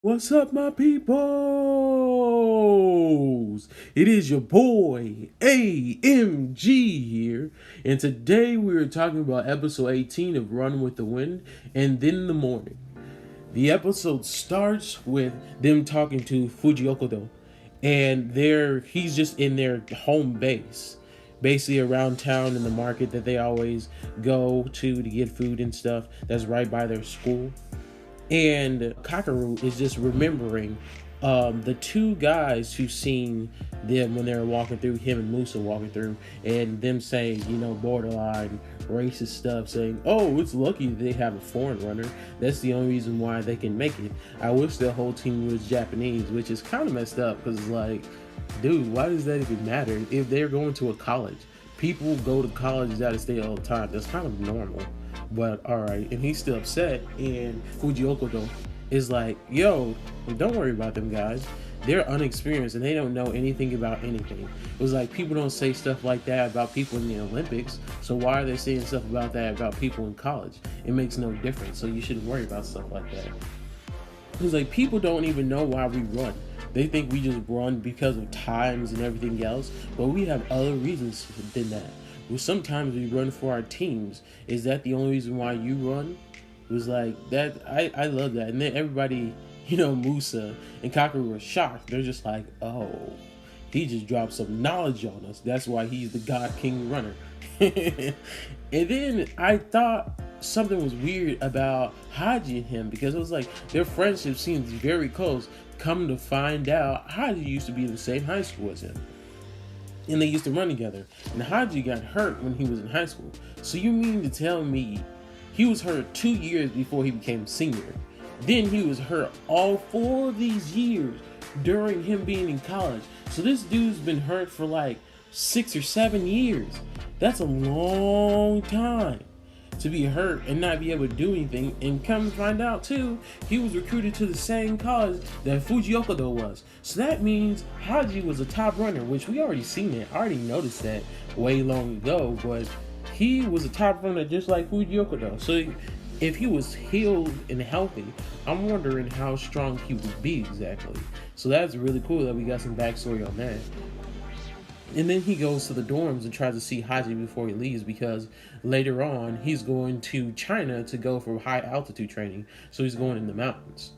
What's up, my peoples? It is your boy AMG here, and today we are talking about episode 18 of Run with the Wind and Then in the Morning. The episode starts with them talking to Fujiokodo, and he's just in their home base, basically around town in the market that they always go to get food and stuff. That's right by their school. And Kakaru is just remembering the two guys who seen them when they were walking through, him and Musa walking through, and them saying, borderline racist stuff, saying, oh, it's lucky they have a foreign runner. That's the only reason why they can make it. I wish the whole team was Japanese, which is kind of messed up because it's like, dude, why does that even matter? If they're going to a college, people go to college out of state all the time. That's kind of normal. But alright, and he's still upset, and Fujiokodo is like, yo, don't worry about them guys. They're unexperienced and they don't know anything about anything. It was like, people don't say stuff like that about people in the Olympics, so why are they saying stuff about that about people in college? It makes no difference, so you shouldn't worry about stuff like that. It was like, people don't even know why we run. They think we just run because of times and everything else, but we have other reasons than that. Well, sometimes we run for our teams. Is that the only reason why you run? It was like that. I love that. And then everybody, Musa and Kakaru were shocked. They're just like, oh, he just dropped some knowledge on us. That's why he's the God King runner. And then I thought something was weird about Haji and him, because it was like their friendship seems very close. Come to find out, Haji used to be in the same high school as him. And they used to run together. And Haji got hurt when he was in high school. So you mean to tell me he was hurt 2 years before he became a senior? Then he was hurt all 4 of these years during him being in college. So this dude's been hurt for like 6 or 7 years. That's a long time to be hurt and not be able to do anything. And come to find out too, he was recruited to the same college that Fujiokodo was. So that means Haji was a top runner, which we already seen it. I already noticed that way long ago, but he was a top runner just like Fujiokodo. So if he was healed and healthy, I'm wondering how strong he would be exactly. So that's really cool that we got some backstory on that. And then he goes to the dorms and tries to see Haji before he leaves, because later on he's going to China to go for high altitude training. So he's going in the mountains.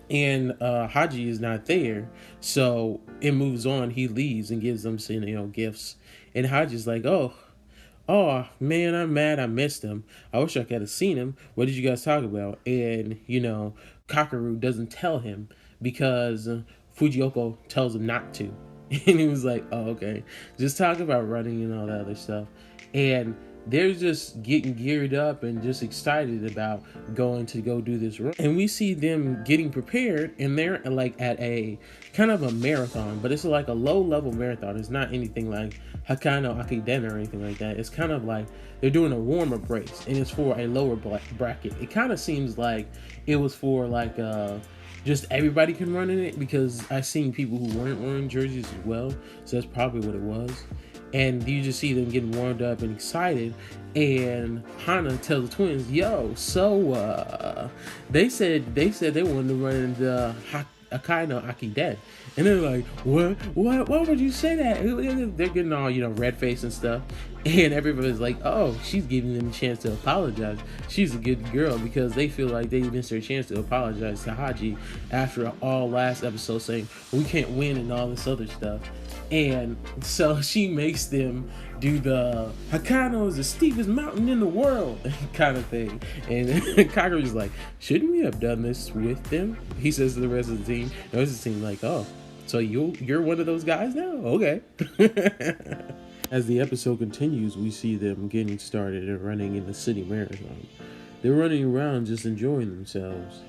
And Haji is not there. So it moves on. He leaves and gives them gifts. And Haji's like, oh man, I'm mad I missed him. I wish I could have seen him. What did you guys talk about? And, Kakaru doesn't tell him because Fujioko tells him not to. And he was like, oh, okay. Just talk about running and all that other stuff. And they're just getting geared up and just excited about going to go do this run. And we see them getting prepared, and they're like at a kind of a marathon, but it's like a low level marathon. It's not anything like Hakano Akiden or anything like that. It's kind of like they're doing a warm-up race, and it's for a lower bracket. It kind of seems like it was for like just everybody can run in it, because I've seen people who weren't wearing jerseys as well, so that's probably what it was. And you just see them getting warmed up and excited, and Hana tells the twins, yo, so they said they wanted to run in the Akaino Akiden. And they're like, what would you say that? They're getting all red face and stuff, and everybody's like, oh, she's giving them a chance to apologize. She's a good girl, because they feel like they missed their chance to apologize to Haji after all last episode saying we can't win and all this other stuff. And so she makes them do the Hakano is the steepest mountain in the world kind of thing. And Kakaru's like, shouldn't we have done this with them? He says to the rest of the team. The rest of the team like, oh, so you're one of those guys now? Okay. As the episode continues, we see them getting started and running in the city marathon. They're running around just enjoying themselves,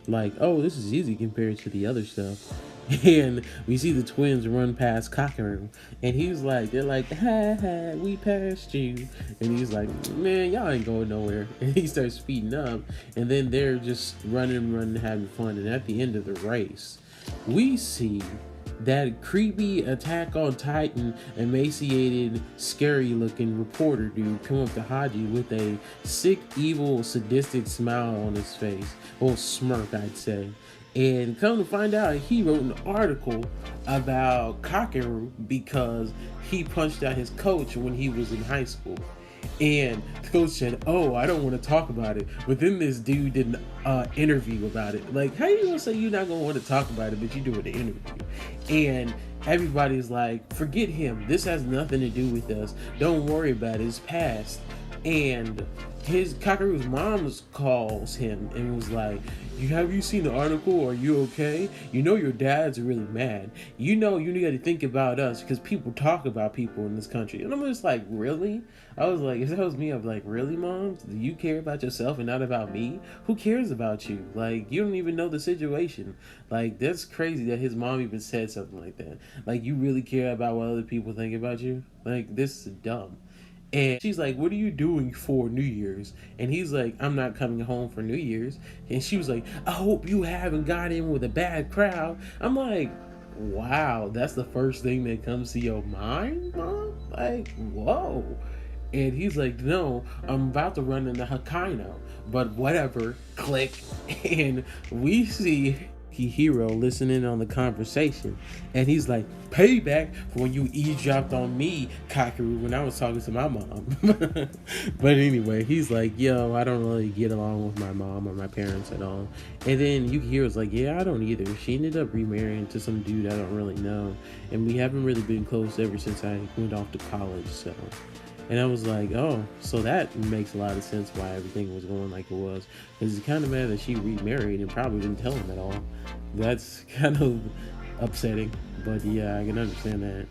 like, oh, this is easy compared to the other stuff. And we see the twins run past Kakaru, and they're like, ha, we passed you. And he's like, man, y'all ain't going nowhere. And he starts speeding up, and then they're just running, having fun. And at the end of the race, we see that creepy Attack on Titan emaciated, scary looking reporter dude come up to Haji with a sick, evil, sadistic smile on his face, or smirk, I'd say. And come to find out, he wrote an article about Kakeru because he punched out his coach when he was in high school. And the coach said, "Oh, I don't want to talk about it." But then this dude did an interview about it. Like, how you gonna say you're not gonna want to talk about it, but you do an interview? And everybody's like, "Forget him. This has nothing to do with us. Don't worry about it. It's past." And his Kakeru's mom calls him and was like, "Have you seen the article? Are you okay? You know your dad's really mad. You know you need to think about us because people talk about people in this country." And I'm just like, really? I was like, if that was me, I'd be like, really, Mom? Do you care about yourself and not about me? Who cares about you? Like, you don't even know the situation. Like, that's crazy that his mom even said something like that. Like, you really care about what other people think about you? Like, this is dumb. And she's like, "What are you doing for New Year's?" And he's like, "I'm not coming home for New Year's." And she was like, "I hope you haven't got in with a bad crowd." I'm like, wow, that's the first thing that comes to your mind, Mom? Like, whoa. And he's like, "No, I'm about to run into Hokkaido." But whatever, click. And we see Hero listening on the conversation. And he's like, "Payback for when you eavesdropped on me, Kakeru, when I was talking to my mom." But anyway, he's like, "Yo, I don't really get along with my mom or my parents at all." And then Yukihiro's like, "Yeah, I don't either. She ended up remarrying to some dude I don't really know. And we haven't really been close ever since I went off to college, so." And I was like, oh, so that makes a lot of sense why everything was going like it was. Because it's kind of mad that she remarried and probably didn't tell him at all. That's kind of upsetting. But yeah, I can understand that.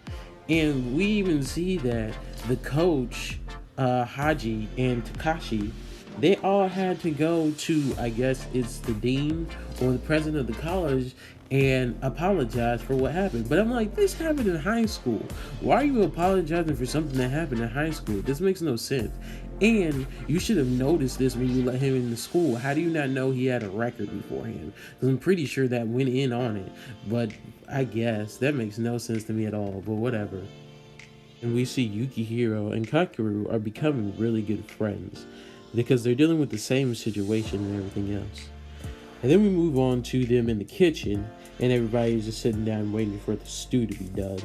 And we even see that the coach, Haji, and Takashi, they all had to go to, I guess it's the dean or the president of the college, and apologize for what happened. But I'm like, this happened in high school. Why are you apologizing for something that happened in high school? This makes no sense. And you should have noticed this when you let him into school. How do you not know he had a record beforehand? Because I'm pretty sure that went in on it. But I guess that makes no sense to me at all. But whatever. And we see Yukihiro and Kakeru are becoming really good friends because they're dealing with the same situation and everything else. And then we move on to them in the kitchen, and everybody's just sitting down waiting for the stew to be done.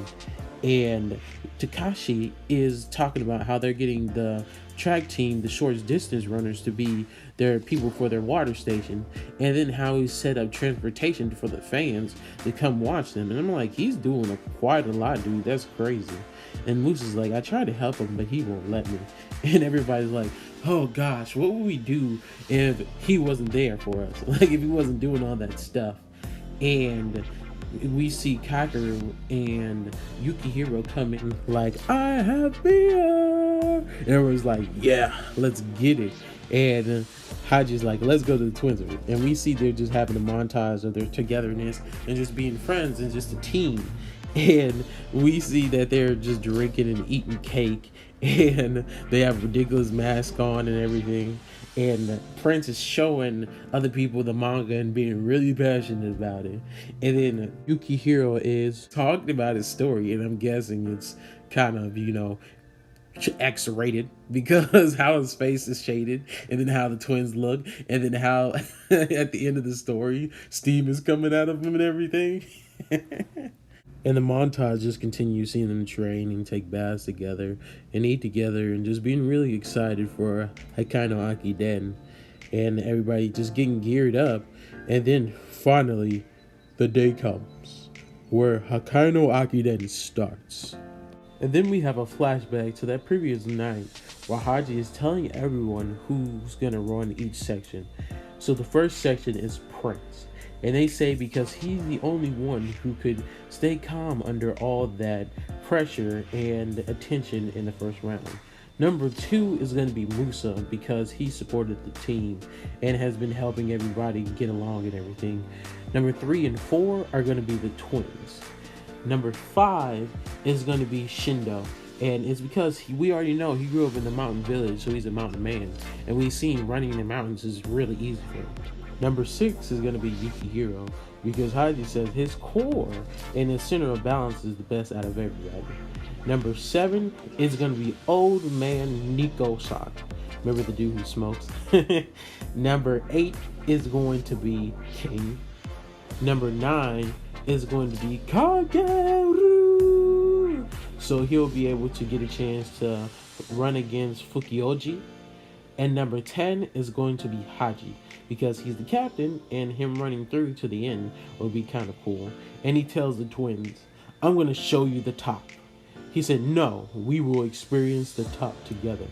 And Takashi is talking about how they're getting the track team, the short distance runners, to be their people for their water station, and then how he set up transportation for the fans to come watch them. And I'm like, he's doing quite a lot, dude. That's crazy. And Moose is like, "I tried to help him, but he won't let me." And everybody's like, "Oh gosh, what would we do if he wasn't there for us? Like, if he wasn't doing all that stuff?" And we see Kakeru and Yukihiro come in like, "I have beer." And everyone's like, "Yeah, let's get it." And Haji's like, "Let's go to the Twins." And we see they're just having a montage of their togetherness and just being friends and just a team. And we see that they're just drinking and eating cake, and they have ridiculous masks on and everything. And Prince is showing other people the manga and being really passionate about it. And then Yukihiro is talking about his story, and I'm guessing it's kind of, X-rated because how his face is shaded, and then how the twins look, and then how at the end of the story steam is coming out of him and everything. And the montage just continues seeing them train and take baths together and eat together and just being really excited for Hokkaido Akiden, and everybody just getting geared up. And then finally the day comes where Hokkaido Akiden starts. And then we have a flashback to that previous night where Haji is telling everyone who's gonna run each section. So the first section is Prince. And they say because he's the only one who could stay calm under all that pressure and attention in the first round. Number 2 is going to be Musa because he supported the team and has been helping everybody get along and everything. Number 3 and 4 are going to be the twins. Number 5 is going to be Shindo. And it's because we already know he grew up in the mountain village, so he's a mountain man. And we've seen running in the mountains is really easy for him. Number 6 is going to be Yukihiro because Haji says his core and his center of balance is the best out of everybody. Number 7 is going to be Old Man Nico-san. Remember the dude who smokes? Number 8 is going to be King. Number 9 is going to be Kageru. So he'll be able to get a chance to run against Fukioji. And number 10 is going to be Haji because he's the captain and him running through to the end will be kind of cool. And he tells the twins, I'm going to show you the top. He said, no, we will experience the top together.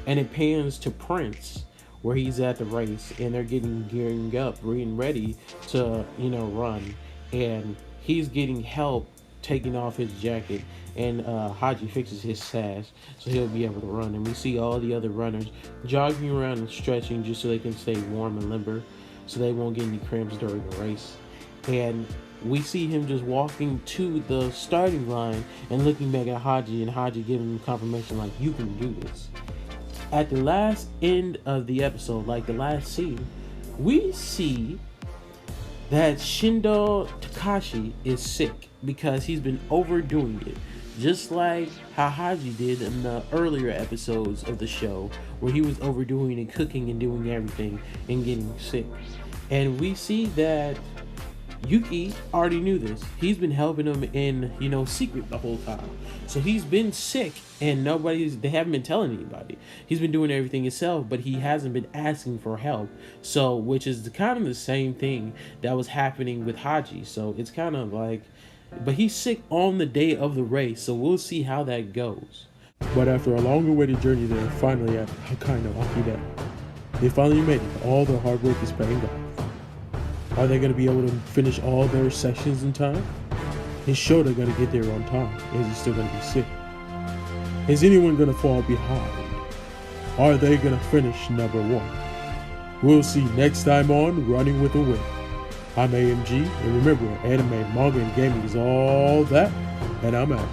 And it pans to Prince where he's at the race and they're gearing up, getting ready to, run. And he's getting help taking off his jacket, and Haji fixes his sash so he'll be able to run. And we see all the other runners jogging around and stretching just so they can stay warm and limber so they won't get any cramps during the race. And we see him just walking to the starting line and looking back at Haji, and Haji giving him confirmation like, you can do this. At the last end of the episode, like the last scene, we see that Shindo Takashi is sick because he's been overdoing it. Just like how Haji did in the earlier episodes of the show where he was overdoing and cooking and doing everything and getting sick. And we see that Yuki already knew this. He's been helping him in, secret the whole time. So he's been sick and they haven't been telling anybody. He's been doing everything himself, but he hasn't been asking for help. So, which is kind of the same thing that was happening with Haji. So it's kind of like, but he's sick on the day of the race. So we'll see how that goes. But after a long-awaited journey, they're finally at Hokkaido Akida. They finally made it. All their hard work is paying off. Are they going to be able to finish all their sessions in time? Is Shota going to get there on time? Is he still going to be sick? Is anyone going to fall behind? Are they going to finish number 1? We'll see next time on Running with the Wind. I'm AMG, and remember, anime, manga, and gaming is all that, and I'm out.